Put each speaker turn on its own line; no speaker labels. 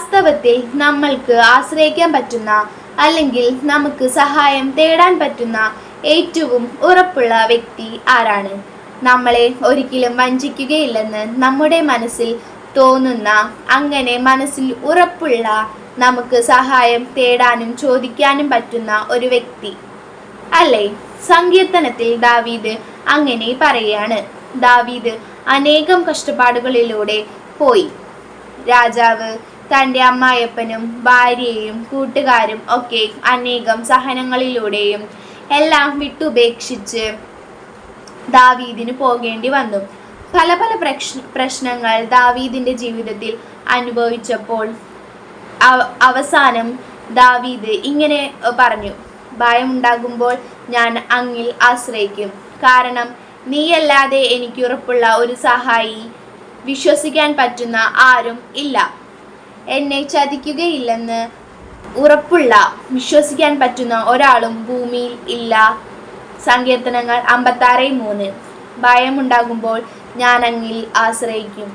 വാസ്തവത്തിൽ നമ്മൾക്ക് ആശ്രയിക്കാൻ പറ്റുന്ന അല്ലെങ്കിൽ നമുക്ക് സഹായം തേടാൻ പറ്റുന്ന ഏറ്റവും ഉറപ്പുള്ള വ്യക്തി ആരാണ്? നമ്മളെ ഒരിക്കലും വഞ്ചിക്കുകയില്ലെന്ന് നമ്മുടെ മനസ്സിൽ തോന്നുന്ന, അങ്ങനെ മനസ്സിൽ ഉറപ്പുള്ള, നമുക്ക് സഹായം തേടാനും ചോദിക്കാനും പറ്റുന്ന ഒരു വ്യക്തി അല്ലേ? സങ്കീർത്തനത്തിൽ ദാവീദ് അങ്ങനെ പറയുകയാണ്. ദാവീദ് അനേകം കഷ്ടപ്പാടുകളിലൂടെ പോയി. രാജാവ്, തൻ്റെ അമ്മായപ്പനും ഭാര്യയും കൂട്ടുകാരും ഒക്കെ അനേകം സഹനങ്ങളിലൂടെയും എല്ലാം വിട്ടുപേക്ഷിച്ച് ദാവീദിന് പോകേണ്ടി വന്നു. പല പല പ്രശ്നങ്ങൾ ദാവീദിൻ്റെ ജീവിതത്തിൽ അനുഭവിച്ചപ്പോൾ അവസാനം ദാവീദ് ഇങ്ങനെ പറഞ്ഞു: ഭയമുണ്ടാകുമ്പോൾ ഞാൻ അങ്ങിൽ ആശ്രയിക്കും, കാരണം നീയല്ലാതെ എനിക്ക് ഉറപ്പുള്ള ഒരു സഹായി, വിശ്വസിക്കാൻ പറ്റുന്ന ആരും ഇല്ല. എന്നെ ചതിക്കുകയില്ലെന്ന് ഉറപ്പുള്ള, വിശ്വസിക്കാൻ പറ്റുന്ന ഒരാളും ഭൂമിയിൽ ഇല്ല. സങ്കീർത്തനങ്ങൾ 56:3. ഭയമുണ്ടാകുമ്പോൾ ഞാൻ അങ്ങിൽ ആശ്രയിക്കും.